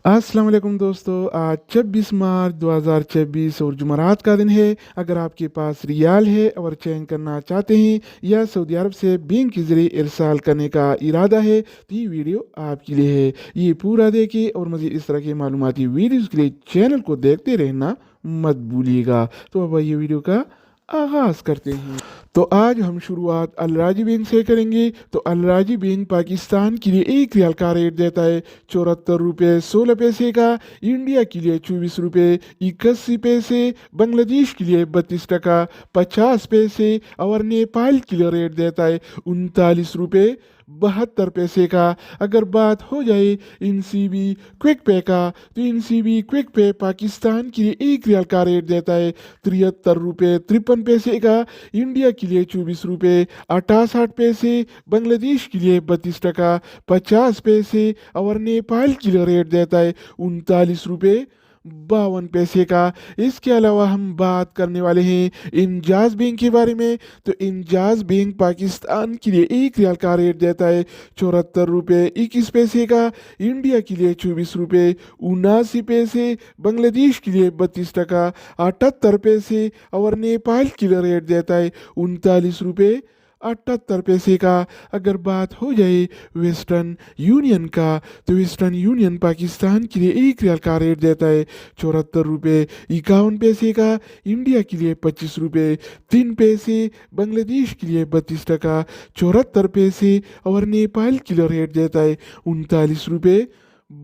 अस्सलाम वालेकुम दोस्तों। आज 26 मार्च 2026 और जुमरात का दिन है। अगर आपके पास रियाल है और चयन करना चाहते हैं या सऊदी अरब से बैंक के ज़रिए इरसाल करने का इरादा है तो ये वीडियो आपके लिए है। ये पूरा देखिए और मज़ीद इस तरह की मालूमाती वीडियोज़ के लिए चैनल को देखते रहना मत भूलिएगा। तो अब ये वीडियो का आगाज़ करते हैं। तो आज हम शुरुआत अल राजी बैंक से करेंगे। तो अल राजी बैंक पाकिस्तान के लिए एक रियाल का रेट देता है 74 रुपये 16 पैसे का, इंडिया के लिए 24 रुपये 81 पैसे, बांग्लादेश के लिए 32 टका 50 पैसे और नेपाल के लिए रेट देता है 39 रुपये 72 पैसे का। अगर बात हो जाए NCB क्विक पे का तो NCB क्विक पे पाकिस्तान के लिए एक रियाल का रेट देता है 73 रुपये 53 पैसे का, इंडिया के लिए 24 रुपये 68 पैसे, बांग्लादेश के लिए 32 टका 50 पैसे और नेपाल के लिए रेट देता है 39 रुपये 52 पैसे का। इसके अलावा हम बात करने वाले हैं इंजाज बैंक के बारे में। तो इंजाज बैंक पाकिस्तान के लिए एक रियाल का रेट देता है 74 रुपये 21 पैसे का, इंडिया के लिए 24 रुपये 79 पैसे, बांग्लादेश के लिए 32 टका 78 पैसे और नेपाल के लिए रेट देता है 39 रुपये 78 पैसे का। अगर बात हो जाए वेस्टर्न यूनियन का तो वेस्टर्न यूनियन पाकिस्तान के लिए एक रियाल का रेट देता है 74 रुपये 51 पैसे का, इंडिया के लिए 25 रुपये 3 पैसे, बांग्लादेश के लिए 32 टका 74 पैसे और नेपाल के लिए रेट देता है 39 रुपये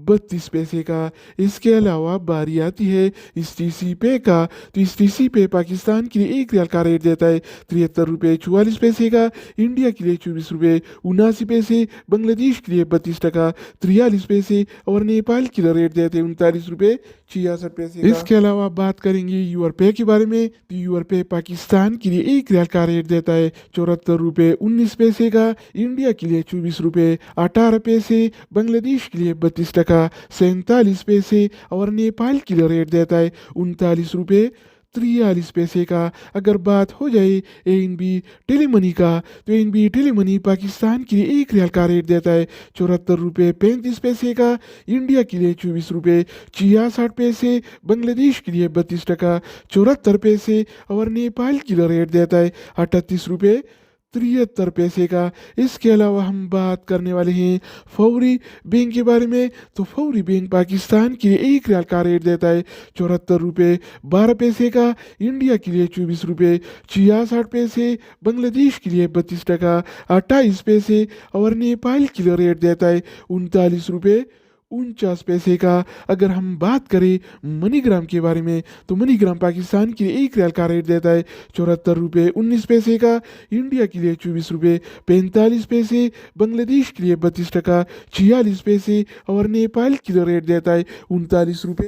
32 पैसे का। इसके अलावा बारी आती है STC पे का। तो STC पे पाकिस्तान के लिए एक रियाल का रेट देता है 73 रुपये 44 पैसे का, इंडिया के लिए 24 रुपये 79 पैसे, बांग्लादेश के लिए 32 टका 43 पैसे और नेपाल के लिए रेट देते हैं 39 रुपये 66 पैसे का। इसके अलावा बात करेंगे यूआरपे के बारे में। तो यूआरपे पाकिस्तान के लिए एक रियाल का रेट देता है 74 रुपये 19 पैसे का, इंडिया के लिए 24 रुपये 18 पैसे, बांग्लादेश के लिए 32 टका 47 पैसे और नेपाल के लिए रेट देता है 39 रुपये 43 पैसे का। अगर बात हो जाए ANB टेलीमनी का तो ANB टेलीमनी पाकिस्तान के लिए एक रियाल का रेट देता है 74 रुपये 35 पैसे का, इंडिया के लिए 24 रुपये 66 पैसे, बांग्लादेश के लिए 32 टका 74 पैसे और नेपाल के लिए रेट देता है 38 रुपये 73 पैसे का। इसके अलावा हम बात करने वाले हैं फौरी बैंक के बारे में। तो फौरी बैंक पाकिस्तान के लिए एक रियाल का रेट देता है 74 रुपये 12 पैसे का, इंडिया के लिए 24 रुपये 66 पैसे, बांग्लादेश के लिए 32 टका 28 पैसे और नेपाल के लिए रेट देता है 39 रुपये 49 पैसे का। अगर हम बात करें मनीग्राम के बारे में तो मनीग्राम पाकिस्तान के लिए एक रियाल का रेट देता है 74 रुपये 19 पैसे का, इंडिया के लिए 24 रुपये 45 पैसे, बांग्लादेश के लिए 32 टका 46 पैसे और नेपाल के लिए रेट देता है 39 रुपये